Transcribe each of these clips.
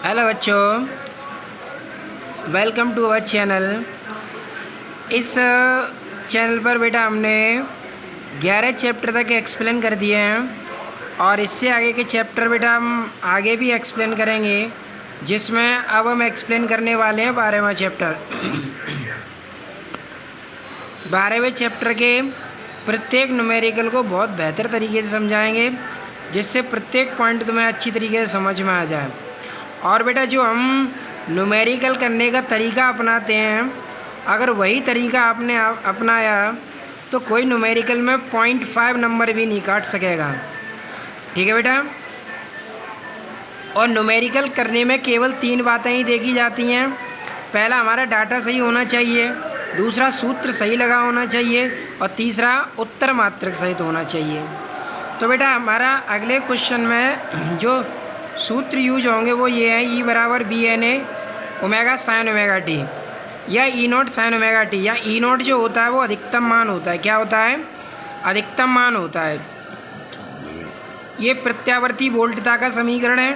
Hello बच्चों, welcome to our channel. इस channel पर बेटा हमने 11 चैप्टर तक एक्सप्लेन कर दिए हैं और इससे आगे के चैप्टर बेटा हम आगे भी एक्सप्लेन करेंगे, जिसमें अब हम एक्सप्लेन करने वाले हैं 12वां चैप्टर। 12वें चैप्टर के प्रत्येक न्यूमेरिकल को बहुत बेहतर तरीके से समझाएंगे, जिससे प्रत्येक पॉइंट तुम्हें अच्छी तरीके से समझ में आ जाए। और बेटा जो हम न्यूमेरिकल करने का तरीका अपनाते हैं, अगर वही तरीका आपने अपनाया तो कोई न्यूमेरिकल में 0.5 नंबर भी नहीं काट सकेगा। ठीक है बेटा। और न्यूमेरिकल करने में केवल 3 बातें ही देखी जाती हैं। पहला, हमारा डाटा सही होना चाहिए। दूसरा, सूत्र सही लगा होना चाहिए। और तीसरा, उत्तर मात्रक सहित होना चाहिए। तो बेटा हमारा अगले क्वेश्चन में जो सूत्र यूज होंगे वो ये हैं: ई बराबर B N A omega sine omega t, या E naught sine omega t. या ई नोट जो होता है वो अधिकतम मान होता है। क्या होता है? अधिकतम मान होता है। ये प्रत्यावर्ती वोल्टता का समीकरण है,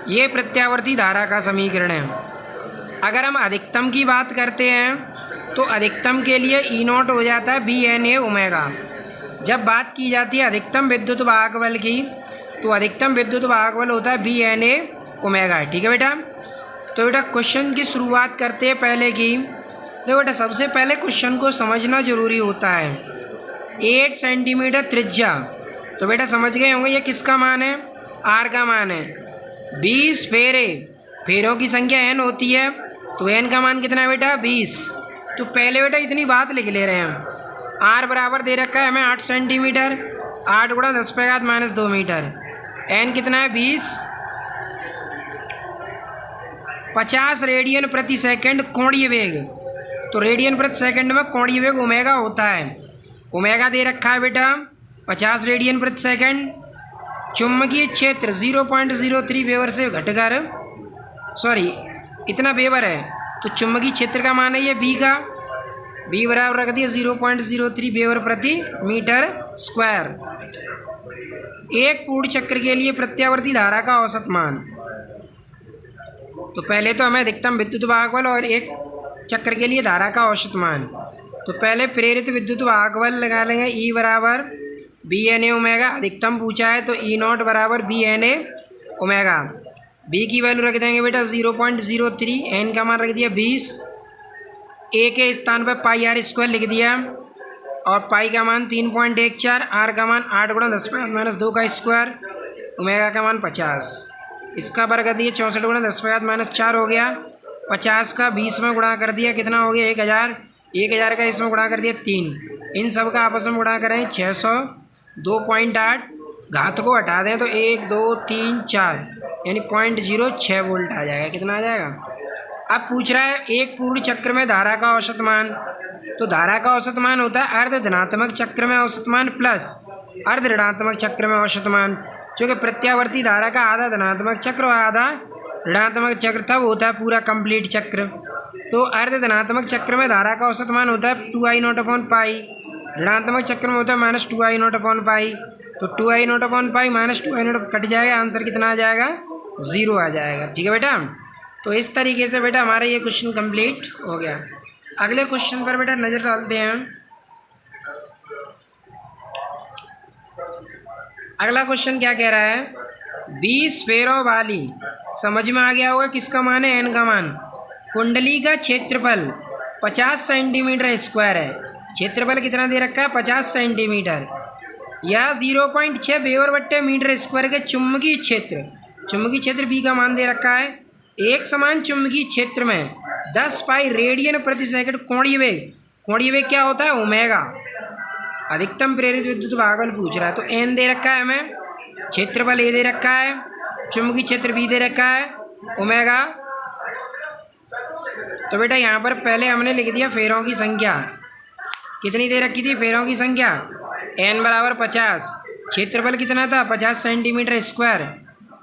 ये प्रत्यावर्ती धारा का समीकरण है। अगर हम अधिकतम की बात करते हैं तो अधिकतम के लिए ई नोट हो जाता है बी एन ए ओमेगा। जब बात की जाती है अधिकतम विद्युत वाहक बल की, तो अधिकतम विद्युत वाहक बल होता है बी एन ए ओमेगा। ठीक है बेटा। तो बेटा क्वेश्चन की शुरुआत करते हैं पहले की। देखो बेटा, सबसे पहले क्वेश्चन को समझना जरूरी होता है। 8 सेंटीमीटर त्रिज्या, तो बेटा समझ गए होंगे ये किसका मान है? आर का मान है। 20 फेरे, फेरों की संख्या n होती है, तो n का मान कितना है बेटा? 20। तो पहले बेटा इतनी बात लिख ले रहे हैं। आर बराबर दे रखा है हमें 8 सेंटीमीटर, 8 गुणा 10⁻⁻2 मीटर। n कितना है? 20। 50 रेडियन प्रति सेकंड कोणीय वेग, तो रेडियन प्रति सेकंड में कोणीय वेग ओमेगा होता है। ओमेगा दे रखा है बेटा 50 रेडियन प्रति सेकंड। चुंबकीय क्षेत्र 0.03 वेबर से घटकर, सॉरी इतना वेबर है, तो चुंबकीय क्षेत्र का मान है ये बी का। बी बराबर रख दिया 0.03 वेबर प्रति मीटर स्क्वायर। एक पूर्ण चक्र के लिए प्रत्यावर्ती धारा का औसत मान, तो पहले तो हमें अधिकतम विद्युत वाहक बल और एक चक्र के लिए धारा का औसत मान। तो पहले प्रेरित विद्युत वाहक बल लगा लेंगे। ई बराबर बी एन ए ओमेगा, अधिकतम पूछा है तो ई नॉट बराबर B N A omega. B की वैल्यू रख देंगे बेटा 0.03, एन का मान रख दिया 20, ए के स्थान पर पाई आर स्क्वायर लिख दिया, और पाई का मान 3.14, आर का मान 8 गुणा 10⁻⁻2 का स्क्वायर, ओमेगा का मान 50। इसका वर्ग कर दिया 64 गुणा 10⁻⁻4 हो गया। 50 का 20 में गुणा कर दिया, कितना हो गया? 1000। 1000 का इसमें गुणा कर दिया 3। इन सब का आपस में गुणा करें 600, 2.8, घात को हटा दें तो 1 2 3 4, यानी 0.06 वोल्ट आ जाएगा। कितना आ जाएगा? अब पूछ रहा है एक पूर्ण चक्र में धारा का औसत मान। तो धारा का औसत मान होता है अर्ध धनात्मक चक्र में औसत मान प्लस अर्ध ऋणात्मक चक्र में औसत मान। क्योंकि प्रत्यावर्ती धारा का आधा धनात्मक चक्र और आधा ऋणात्मक चक्र तब होता है पूरा कंप्लीट चक्र। तो अर्ध धनात्मक चक्र में धारा का औसत मान होता है 2I0/पाई, ऋणात्मक चक्र में होता है -2I0/पाई। तो 2I0/पाई -2I0 कट जाएगा, आंसर कितना आ जाएगा? 0 आ जाएगा। ठीक है बेटा। तो इस तरीके से बेटा हमारा ये क्वेश्चन कंप्लीट हो गया। अगले क्वेश्चन पर बेटा नज़र डालते हैं। अगला क्वेश्चन क्या कह रहा है? 20 फेरों वाली, समझ में आ गया होगा किसका मान है? एन का मान। कुंडली का क्षेत्रफल 50 सेंटीमीटर स्क्वायर है। क्षेत्रफल कितना दे रखा है? 50 सेंटीमीटर, या 0.6 वेबर/मीटर स्क्वायर के चुंबकीय क्षेत्र, चुंबकीय क्षेत्र बी का मान दे रखा है। एक समान चुंबकीय क्षेत्र में 10 पाई रेडियन प्रति सेकंड कोणीय वेग, कोणीय वेग क्या होता है? ओमेगा। अधिकतम प्रेरित विद्युत वाहक बल पूछ रहा है, तो एन दे रखा है हमें, क्षेत्रफल ए दे रखा है, चुंबकीय क्षेत्र बी दे रखा है, ओमेगा। तो बेटा यहाँ पर पहले हमने लिख दिया फेरों की संख्या। कितनी दे रखी थी फेरों की संख्या? एन बराबर 50। क्षेत्रफल कितना था? 50 सेंटीमीटर स्क्वायर।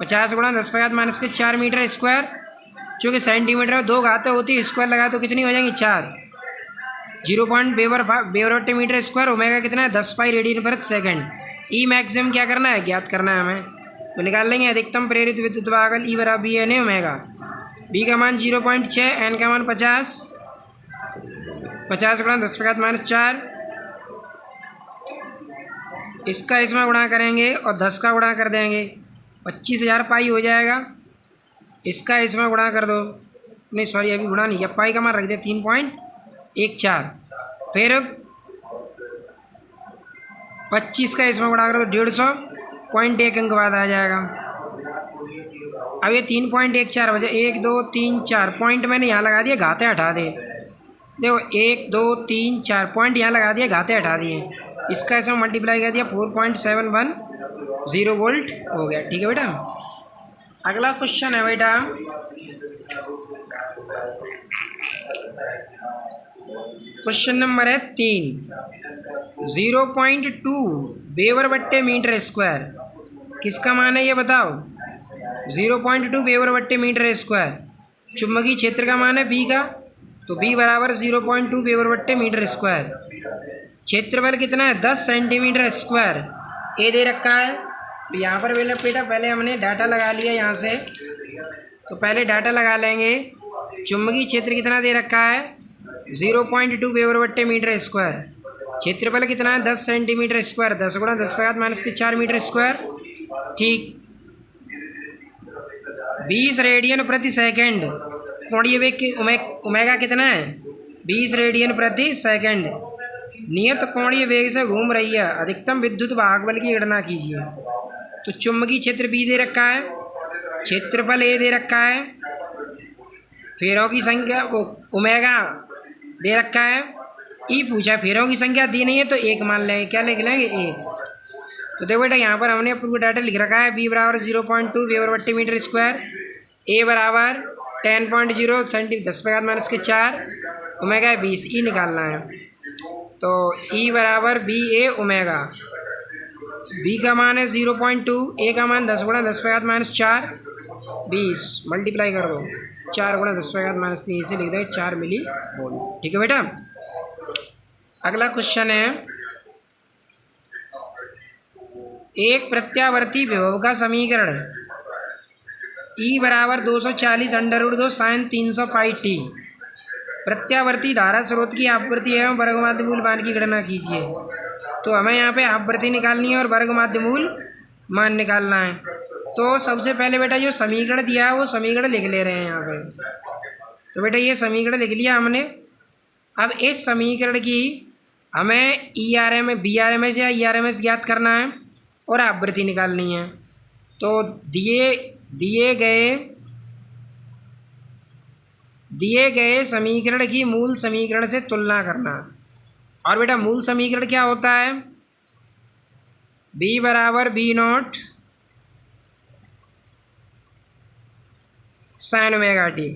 50 गुणा 10⁻⁻4 मीटर स्क्वायर। चूँकि सेंटीमीटर में 2 घातें होती है, स्क्वायर लगा तो कितनी हो जाएंगी? 4। 0.वेबर/मीटर स्क्वायर। ओमेगा कितना है? 10 पाई रेडियन प्रति सेकंड। ई मैक्सिमम क्या करना है? ज्ञात करना है हमें। तो निकाल लेंगे अधिकतम प्रेरित विद्युत वाहक बल ई बराबर B N A omega. B का मान 0.6, एन का मान 50, 50 गुणा 10⁻⁴, इसका इसमें गुणा करेंगे और 10 का गुणा कर देंगे, 25,000 पाई हो जाएगा। इसका इसमें गुणा कर दो, नहीं सॉरी अभी गुणा नहीं किया, पाई का मान रख दिया 3.14, फिर 25 का इसमें गुणा कर दो 150, 0.1 अंक बाद आ जाएगा। अब ये 3.14 बजे 1 2 3 4 पॉइंट मैंने यहाँ लगा दिए, घाते हटा दे, देखो 1 2 3 4 पॉइंट यहाँ लगा दिए, घाते हटा दिए, इसका इसमें मल्टीप्लाई कर दिया 4.710 वोल्ट हो गया। ठीक है बेटा। अगला क्वेश्चन है बेटा क्वेश्चन नंबर है 3, 0.2 वेबर बट्टे मीटर स्क्वायर किसका मान है ये बताओ। 0.2 वेबर बट्टे मीटर स्क्वायर चुंबकीय क्षेत्र का मान है बी का, तो बी बराबर 0.2 वेबर बट्टे मीटर स्क्वायर। क्षेत्रफल कितना है 10 सेंटीमीटर स्क्वायर, ए दे रखा है। तो यहाँ पर बेटा पहले हमने डाटा लगा लिया यहाँ से, तो पहले डाटा लगा लेंगे। चुंबकीय क्षेत्र कितना दे रखा है 0.2 वेबर बट्टे मीटर स्क्वायर, क्षेत्रफल कितना है 10 सेंटीमीटर स्क्वायर, 10 गुणा 10⁻⁴ मीटर स्क्वायर। ठीक, 20 रेडियन प्रति सेकंड कोणीय वेग की ओमेगा कितना है 20 रेडियन प्रति सेकंड नियत कोणीय वेग से घूम रही है, अधिकतम विद्युत वाहक बल की गणना कीजिए। तो चुंबकीय क्षेत्र बी दे रखा है, क्षेत्रफल ए दे रखा है, फेरों की संख्या ओमेगा दे रखा है, ई पूछा, फेरों की संख्या दी नहीं है तो एक मान लेंगे, क्या लिख लेंगे 1। तो देखो बेटा यहाँ पर हमने पूरा डाटा लिख रखा है, बी बराबर 0.2 वेबर बट्टे मीटर स्क्वायर, ए बराबर 10.0 10⁻⁴, ओमेगा 20, ई निकालना है। तो ई बराबर बी ए ओमेगा, बी का मान है 0.2, ए का मान 10 गुणा 10⁻⁴, 20 मल्टीप्लाई कर दो 4 गुणा 10⁻⁻3 से लिख देंगे 4 मिली वोल्ट। ठीक है बेटा। अगला क्वेश्चन है, एक प्रत्यावर्ती विभव का समीकरण ई बराबर 240 √2 sin 300 पाई टी, प्रत्यावर्ती धारा स्रोत की आवृत्ति एवं वर्ग माध्य मूल मान की गणना कीजिए। तो हमें यहाँ पे आवृत्ति निकालनी है और वर्ग माध्य मूल मान निकालना है। तो सबसे पहले बेटा जो समीकरण दिया है वो समीकरण लिख ले रहे हैं यहाँ पे। तो बेटा ये समीकरण लिख लिया हमने। अब इस समीकरण की हमें ERMS BRMS या ERMS ज्ञात करना है और आवृत्ति निकालनी है। तो दिए गए समीकरण की मूल समीकरण से तुलना करना। और बेटा मूल समीकरण क्या होता है, B बराबर B0 sin ओमेगा टी।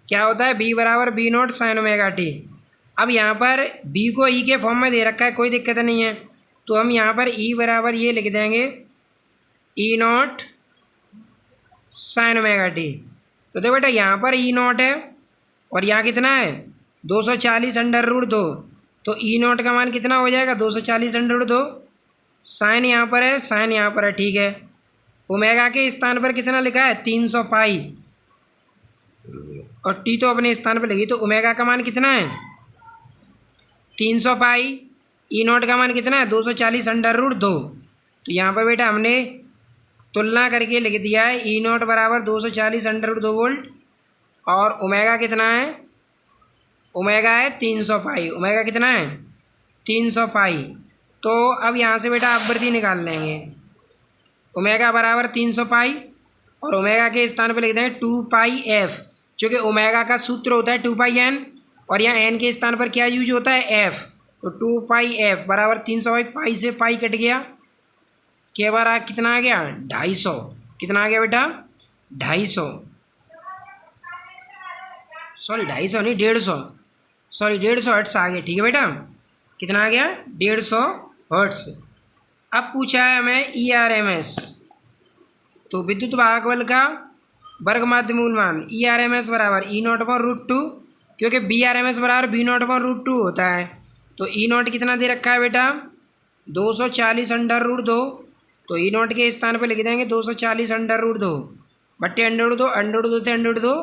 क्या होता है B बराबर B0 sin ओमेगा टी। अब यहाँ पर B को E के फॉर्म में दे रखा है, कोई दिक्कत नहीं है, तो हम यहाँ पर E बराबर ये लिख देंगे E0 sin ओमेगा टी। तो देखो बेटा यहाँ पर E0 है और यहाँ कितना है 240 √2, तो E0 का मान कितना हो जाएगा 240 √2, साइन यहाँ पर है, साइन यहाँ पर है, ठीक है। ओमेगा के स्थान पर कितना लिखा है 300 पाई और टी तो अपने स्थान पर लगी, तो ओमेगा का मान कितना है 300 पाई, E0 का मान कितना है 240 √2। तो यहाँ पर बेटा हमने तुलना करके लिख दिया है E0 बराबर 240 √2 वोल्ट और ओमेगा कितना है, ओमेगा है 300 पाई, ओमेगा कितना है 300 पाई। तो अब यहाँ से बेटा आवृत्ति निकाल लेंगे, ओमेगा बराबर 300 पाई और ओमेगा के स्थान पर लिख देंगे 2 पाई एफ, जो कि ओमेगा का सूत्र होता है 2 पाई एन और यहाँ एन के स्थान पर क्या यूज होता है एफ। तो 2 पाई एफ बराबर 300 पाई से पाई कट गया, के बार कितना आ गया 250, कितना आ गया बेटा 250, सॉरी 250 नहीं 150, सॉरी 150 हर्ट्स आ गया। ठीक है बेटा, कितना आ गया 150 हर्ट्स। अब पूछा है हमें ERMS, तो विद्युत वाहक बल का वर्ग माध्य मूल मान ERMS बराबर E0/√2, क्योंकि BRMS बराबर B0/√2 होता है। तो E0 कितना दे रखा है बेटा 240 √2 तो ई नॉट के स्थान पे लिख देंगे 240 √2 बट्टे √2 √2 थे √2,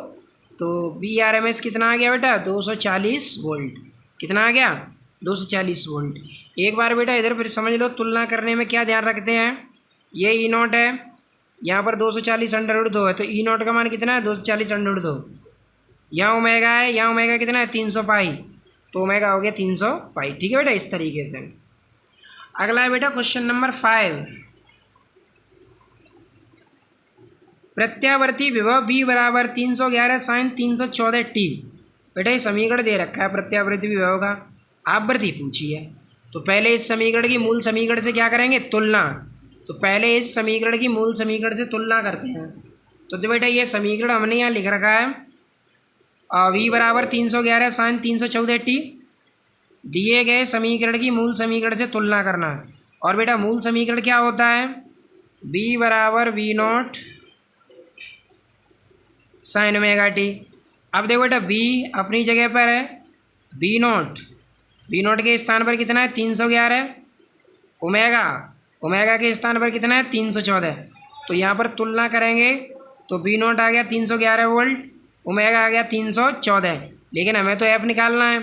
तो VRMS कितना आ गया बेटा 240 वोल्ट। कितना आ गया 240 वोल्ट। एक बार बेटा इधर फिर समझ लो, तुलना करने में क्या ध्यान रखते हैं, ये ई नॉट है, यहाँ पर 240 √2 है, तो ई नॉट का मान कितना है 240 √2। यहाँ ओमेगा है, यहाँ ओमेगा कितना है 300 पाई, तो ओमेगा हो गया 300 पाई। ठीक है बेटा, इस तरीके से। अगला है बेटा क्वेश्चन नंबर 5। प्रत्यावर्ती विभव V बराबर 311 sin 314t। बेटा ये समीकरण दे रखा है प्रत्यावर्ती विभव का, आवृत्ति पूछी है। तो पहले इस समीकरण की मूल समीकरण से क्या करेंगे, तुलना। तो पहले इस समीकरण की मूल समीकरण से तुलना करते हैं। तो बेटा ये समीकरण हमने यहाँ लिख रखा है, V बराबर 311 sin 314t। दिए गए समीकरण की मूल समीकरण से तुलना करना। और बेटा मूल समीकरण क्या होता है, V बराबर V0 sin ओमेगा टी। अब देखो बेटा V अपनी जगह पर है, V0 के स्थान पर कितना है 311, ओमेगा के स्थान पर कितना है 314। तो यहाँ पर तुलना करेंगे तो V0 आ गया 311 वोल्ट, ओमेगा आ गया 314। लेकिन हमें तो F निकालना है,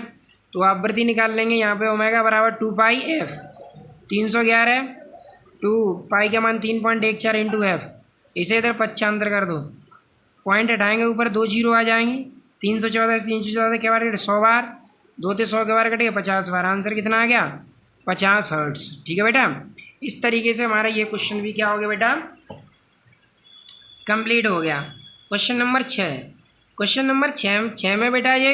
तो आवृत्ति निकाल लेंगे। यहाँ पे ओमेगा बराबर 2 पाई F, 311 2 पाई का मान 3.14 इंटू F। इसे इधर पक्षांतर कर दो, पॉइंट हटाएंगे ऊपर 2 जीरो आ जाएंगे। 314 से 314 के बार 100 बार, 2 से 100 के बार कटेगा 50 बार। आंसर कितना आ गया 50 हर्ट्स। ठीक है बेटा, इस तरीके से हमारा ये क्वेश्चन भी क्या हो गया बेटा, कंप्लीट हो गया। Question number 6। क्वेश्चन नंबर 6 में बेटा ये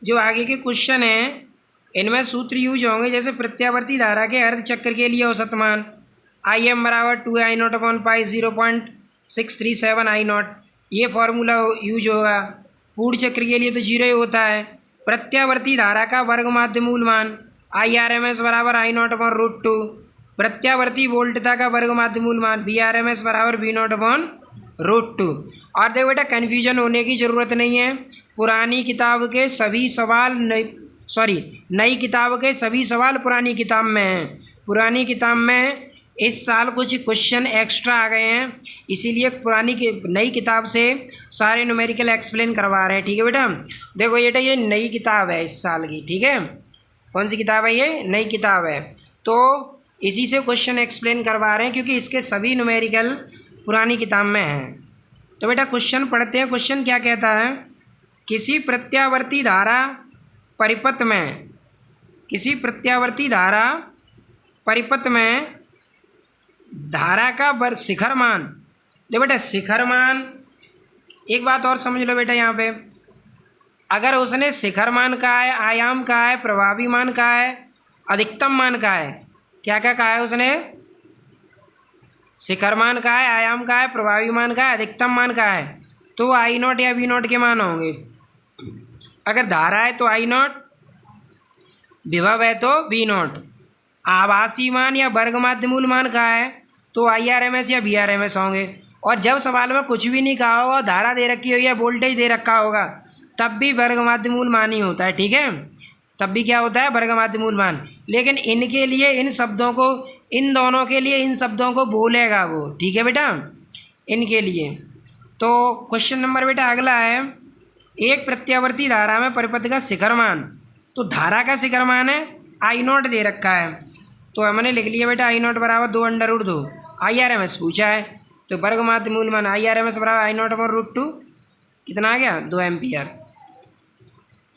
जो आगे के क्वेश्चन हैं इनमें सूत्र यूज होंगे, जैसे प्रत्यावर्ती धारा के अर्ध चक्र के लिए औसत मान IM बराबर 2I0/पाई 0.637 I0, ये फार्मूला यूज होगा। पूर्ण चक्र के लिए तो 0 ही होता है। प्रत्यावर्ती धारा का वर्ग माध्य मूल मान IRMS बराबर I0/√2। प्रत्यावर्ती वोल्टता का वर्ग माध्य मूल मान VRMS बराबर V0/√2। और देखो बेटा कन्फ्यूजन होने की ज़रूरत नहीं है, पुरानी किताब के सभी सवाल नई किताब के सभी सवाल पुरानी किताब में हैं। पुरानी किताब में इस साल कुछ क्वेश्चन एक्स्ट्रा आ गए हैं, इसीलिए नई किताब से सारे न्यूमेरिकल एक्सप्लेन करवा रहे हैं। ठीक है बेटा, देखो ये नई किताब है इस साल की। ठीक है, कौन सी किताब है, ये नई किताब है, तो इसी से क्वेश्चन एक्सप्लेन करवा रहे हैं, क्योंकि इसके सभी न्यूमेरिकल पुरानी किताब में हैं। तो बेटा क्वेश्चन पढ़ते हैं। क्वेश्चन क्या कहता है, किसी प्रत्यावर्ती धारा परिपथ में धारा का शिखर मान। देखो बेटा शिखर मान, एक बात और समझ लो बेटा, यहाँ पे अगर उसने शिखर मान कहा है, आयाम कहा है, प्रभावी मान कहा है, अधिकतम मान कहा है, क्या क्या कहा है उसने, शिखर मान कहा है, आयाम कहा है, प्रभावी मान कहा है, अधिकतम मान कहा है, तो I0 या V0 के मान होंगे। अगर धारा है तो I0, विभव है तो V0, आभासी मान या वर्ग माध्य मूल मान कहा है तो IRMS या VRMS होंगे। और जब सवाल में कुछ भी नहीं कहा होगा, धारा दे रखी होगी या वोल्टेज दे रखा होगा, तब भी वर्ग माध्य मूल मान ही होता है। ठीक है, तब भी क्या होता है, वर्ग माध्य मूल मान। लेकिन इनके लिए इन दोनों के लिए इन शब्दों को बोलेगा वो। ठीक है बेटा, इनके लिए। तो क्वेश्चन नंबर बेटा अगला है, एक प्रत्यावर्ती धारा में परिपथ का शिखर मान। तो धारा का शिखर मान है I0 दे रखा है, तो हमने लिख लिया बेटा I0 बराबर 2 √2। IRMS पूछा है, तो वर्ग माध्य मूल मान IRMS बराबर I0/√2, कितना आ गया 2 एम्पियर।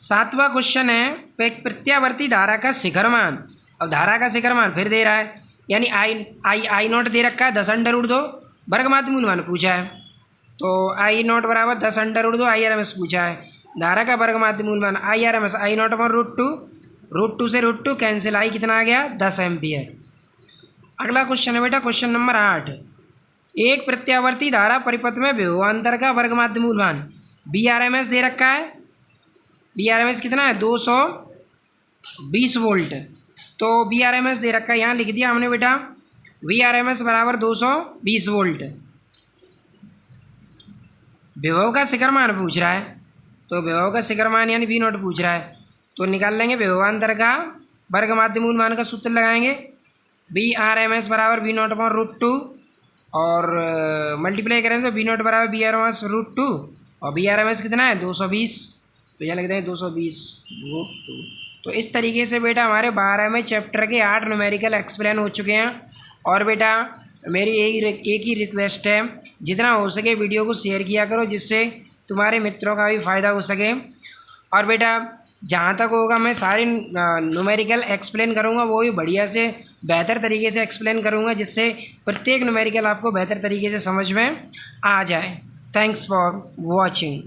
7वां क्वेश्चन है, प्रत्यावर्ती धारा का शिखर मान। अब धारा का शिखर मान फिर दे रहा है, यानी I0 दे रखा है 10 √2, वर्ग माध्य मूल मान पूछा है, तो I0 बराबर 10 √2, IRMS पूछा है। धारा का वर्ग माध्य मूल मान IRMS I0/√2, √2 से √2 कैंसिल, आई कितना आ गया 10 एम्पियर। अगला क्वेश्चन है बेटा क्वेश्चन नंबर 8, एक प्रत्यावर्ती धारा परिपथ में विभवांतर का वर्ग माध्य मूल मान VRMS दे रखा है। VRMS कितना है 220 वोल्ट, तो VRMS दे रखा है, यहाँ लिख दिया हमने बेटा VRMS बराबर 220 वोल्ट। विभव का शिखर मान पूछ रहा है, तो विभव का शिखर मान यानी V0 पूछ रहा है, तो निकाल लेंगे विभवांतर का वर्ग माध्य मूल मान का सूत्र लगाएंगे। VRMS बराबर V0/√2, और मल्टीप्लाई करें तो बी नॉट बराबर B R M S root two और बी आर एम एस कितना है 220, तो यहाँ लिखते हैं 220 रूट टू। तो इस तरीके से बेटा हमारे 12वें चैप्टर के 8 न्यूमेरिकल एक्सप्लेन हो चुके हैं। और बेटा मेरी एक ही रिक्वेस्ट है, जितना हो सके वीडियो को शेयर किया करो जिससे तुम्हारे मित्रों का भी फ़ायदा हो सके। और बेटा जहाँ तक होगा मैं सारी न्यूमेरिकल एक्सप्लेन करूँगा, वो भी बढ़िया से बेहतर तरीके से एक्सप्लेन करूँगा जिससे प्रत्येक न्यूमेरिकल आपको बेहतर तरीके से समझ में आ जाए। Thanks for watching.